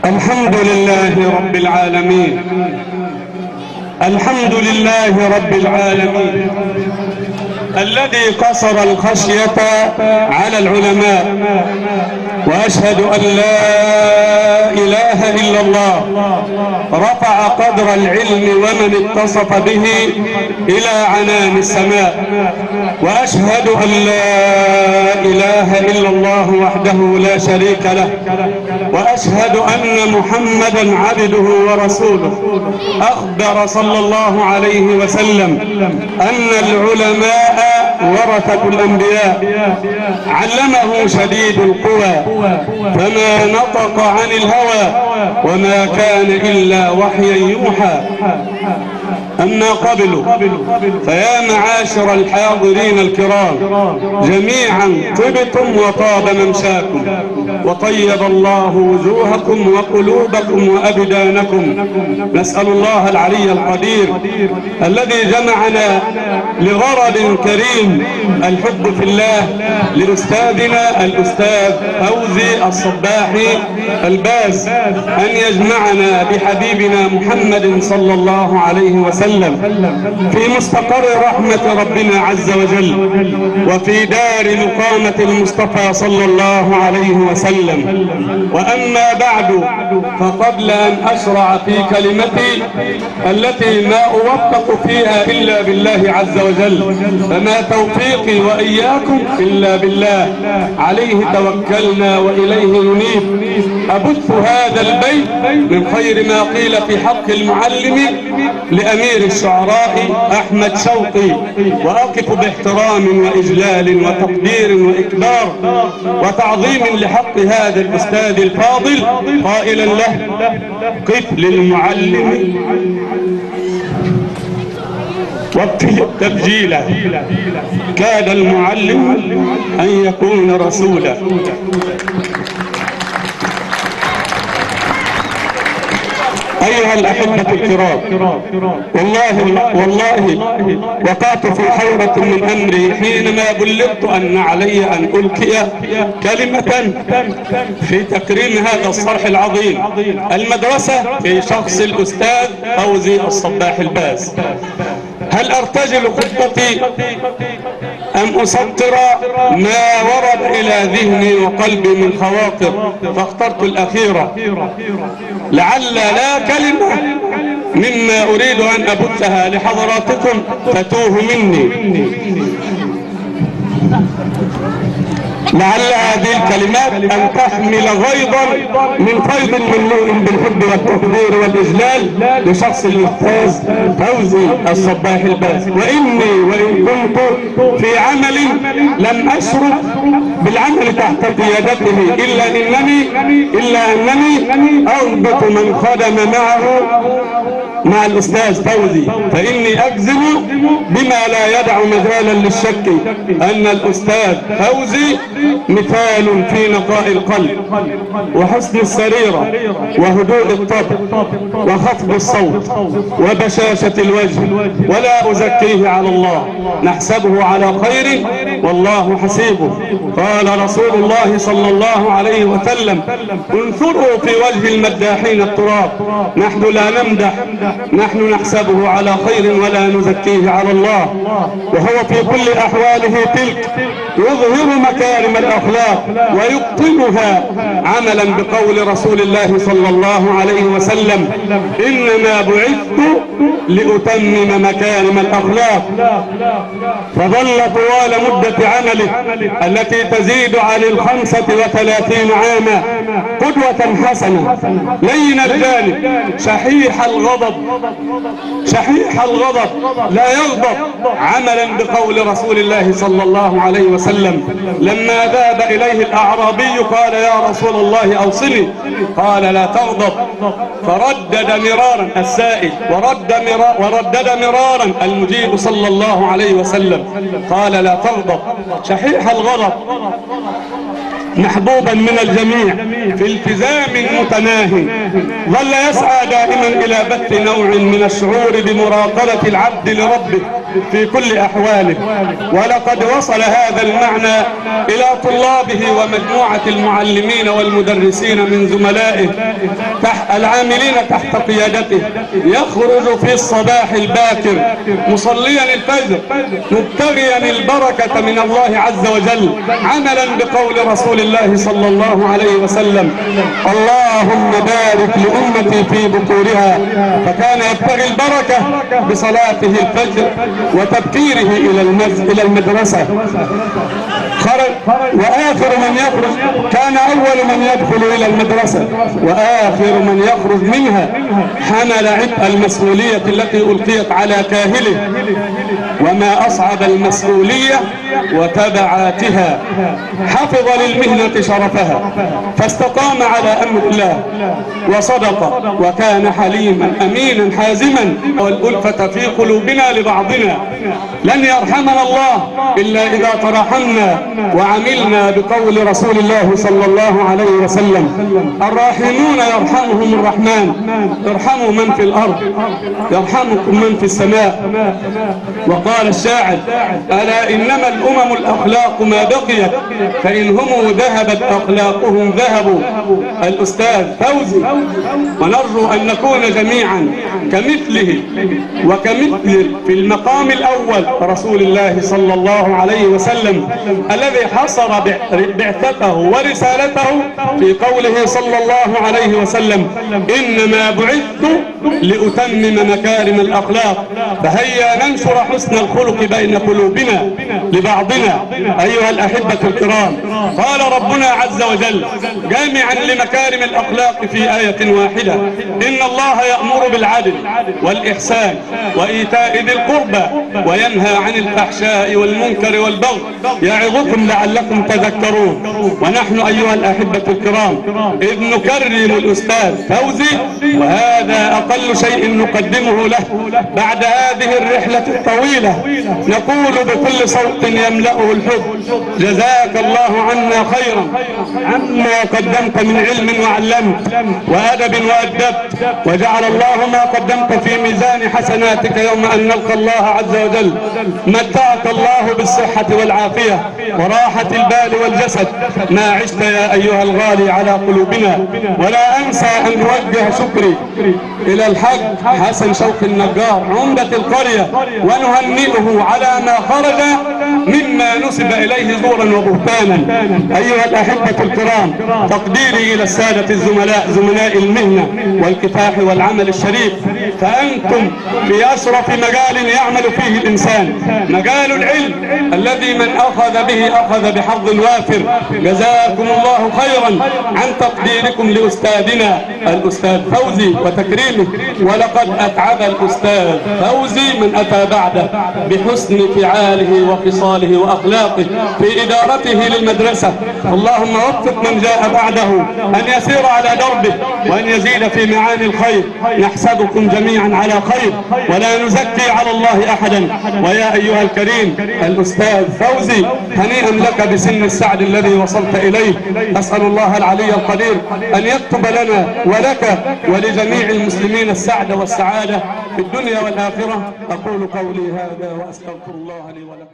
الحمد لله رب العالمين. الحمد لله رب العالمين الذي قصر الخشية على العلماء، وأشهد أن لا إله إلا الله رفع قدر العلم ومن اتصف به إلى عنان السماء، وأشهد أن لا إله إلا الله وحده لا شريك له، وأشهد أن محمدا عبده ورسوله. أخبر صلى الله عليه وسلم أن العلماء ورثة الأنبياء، علمه شديد القوى فما نطق عن الهوى وما كان إلا وحيا يوحى. أما قبل فيا معاشر الحاضرين الكرام جميعا، طبتم وطاب ممشاكم، وطيب الله وجوهكم وقلوبكم وأبدانكم. نسأل الله العلي القدير الذي جمعنا لغرض كريم، الحب في الله، لأستاذنا الأستاذ فوزي الصباحي الباز، أن يجمعنا بحبيبنا محمد صلى الله عليه وسلم في مستقر رحمة ربنا عز وجل، وفي دار مقامة المصطفى صلى الله عليه وسلم. وأما بعد، فقبل أن أشرع في كلمتي التي ما أوفق فيها إلا بالله عز وجل، فما توفيقي وإياكم إلا بالله، عليه توكلنا وإليه ننيب. أبث هذا البيت من خير ما قيل في حق المعلم لأمير الشعراء أحمد شوقي، وأقف باحترام وإجلال وتقدير وإكبار وتعظيم لحق هذا الأستاذ الفاضل، قائلا له: قف للمعلم وابتل تبجيلا، كاد المعلم أن يكون رسولا. أيها الأحبة الكرام، والله وقعت في حيرة من أمري حينما بلغت أن علي أن ألقي كلمة في تكريم هذا الصرح العظيم، المدرسة في شخص الأستاذ فوزي الصباحي الباز. هل أرتجل خطتي أم أسطر ما ورد إلى ذهني وقلبي من خواطر؟ فاخترت الأخيرة، لعل لا كلمة مما أريد أن أبثها لحضراتكم فتوه مني، لعل هذه الكلمات أن تحمل غيظا من فيض مملوء بالحب والتقدير والإجلال لشخص الأستاذ فوزي الصباحي الباز. وإن كنت في عمل لم أشرف بالعمل تحت قيادته إلا أنني أضبط من خدم معه مع الأستاذ فوزي، فإني أجزم بما لا يدع مجالا للشك أن الأستاذ فوزي مثال في نقاء القلب وحسن السريرة وهدوء الطبع وخفض الصوت وبشاشة الوجه، ولا أزكيه على الله، نحسبه على خير والله حسيبه. قال رسول الله صلى الله عليه وسلم: انثروا في وجه المداحين التراب. نحن لا نمدح، نحن نحسبه على خير ولا نزكيه على الله، وهو في كل أحواله تلك يظهر مكارم الأخلاق ويبطنها عملا بقول رسول الله صلى الله عليه وسلم: إنما بعثت لأتمم مكارم الأخلاق. فظل طوال مدة عمله التي تزيد عن 35 عاما قدوة حسنة، لين الجانب، شحيح الغضب لا يغضب، عملا بقول رسول الله صلى الله عليه وسلم: لما ذهب إليه الأعرابي قال: يا رسول الله أوصني، قال: لا تغضب. فردد مرارا السائل وردد مرارا المجيب صلى الله عليه وسلم، قال: لا تغضب. شحيح الغضب، محبوبا من الجميع، في التزام متناهي، ظل يسعى دائما إلى بث نوع من الشعور بمراقبة العبد لربه في كل أحواله. ولقد وصل هذا المعنى إلى طلابه ومجموعة المعلمين والمدرسين من زملائه العاملين تحت قيادته، يخرج في الصباح الباكر مصليا الفجر مبتغيا البركة من الله عز وجل، عملا بقول رسول الله صلى الله عليه وسلم: اللهم بارك لأمتي في بكورها. فكان يبتغي البركة بصلاته الفجر وتبكيره إلى المدرسة. وآخر من يخرج كان أول من يدخل إلى المدرسة وآخر من يخرج منها، حمل عبء المسؤولية التي ألقيت على كاهله. وما أصعب المسؤولية وتبعاتها، حفظ للمهنة شرفها فاستقام على أمر الله وصدق وكان حليما أمينا حازما. والألفة في قلوبنا لبعضنا لن يرحمنا الله إلا إذا ترحمنا وعملنا بقول رسول الله صلى الله عليه وسلم: الراحمون يرحمهم الرحمن، ارحموا من في الأرض يرحمكم من في السماء. وقال الشاعر: ألا إنما الأمم الأخلاق ما بقيت، فإن هم ذهبت أخلاقهم ذهبوا. الأستاذ فوزي، ونرجو أن نكون جميعا كمثله وكمثل في المقام الأول رسول الله صلى الله عليه وسلم الذي حصر بعثته ورسالته في قوله صلى الله عليه وسلم: إنما بعثت لأتمم مكارم الأخلاق. فهيا ننشر حسن الخلق بين قلوبنا لبعضنا. أيها الأحبة الكرام، قال ربنا عز وجل جامعا لمكارم الأخلاق في آية واحدة: إن الله يأمر بالعدل والإحسان وإيتاء ذي القربى وينهى عن الفحشاء والمنكر والبغي يعظكم لعلكم تذكرون. ونحن أيها الأحبة الكرام إذ نكرم الأستاذ فوزي، وهذا أقل شيء نقدمه له بعد هذه الرحلة الطويلة، نقول بكل صوت يملأه الحب: جزاك الله عنا خيرا عما قدمت من علم وعلمت وأدب وأدبت، وجعل الله ما قدمت في ميزان حسناتك يوم أن نلقى الله عز وجل. متعك الله بالصحة والعافية وراحة البال والجسد ما عشت يا أيها الغالي على قلوبنا. ولا أنسى أن أوجه شكري إلى الحاج حسن شوقي النجار عمدة القرية، ونهنئه على ما خرج مما نسب إليه زورا وبهتانا. أيها الأحبة الكرام، تقديري إلى السادة الزملاء زملاء المهنة والكفاح والعمل الشريف، فأنتم في أشرف مجال يعمل فيه الإنسان، مجال العلم الذي من أخذ به أخذ بحظ وافر. جزاكم الله خيرا عن تقديركم لأستاذنا الأستاذ فوزي وتكريمه. ولقد أتعب الأستاذ فوزي من أتى بعده بحسن فعاله وخصاله وأخلاقه في إدارته للمدرسة. اللهم وفق من جاء بعده أن يسير على دربه وأن يزيد في معاني الخير. نحسبكم جميعا على خير ولا نزكي على الله أحدا. ويا أيها الكريم الأستاذ فوزي، هنيئا لك بسن السعد الذي وصلت إليه. أسأل الله العلي القدير أن يكتب لنا ولك ولجميع المسلمين السعد والسعادة في الدنيا والآخرة. أقول قولي هذا وأستغفر الله لي ولكم.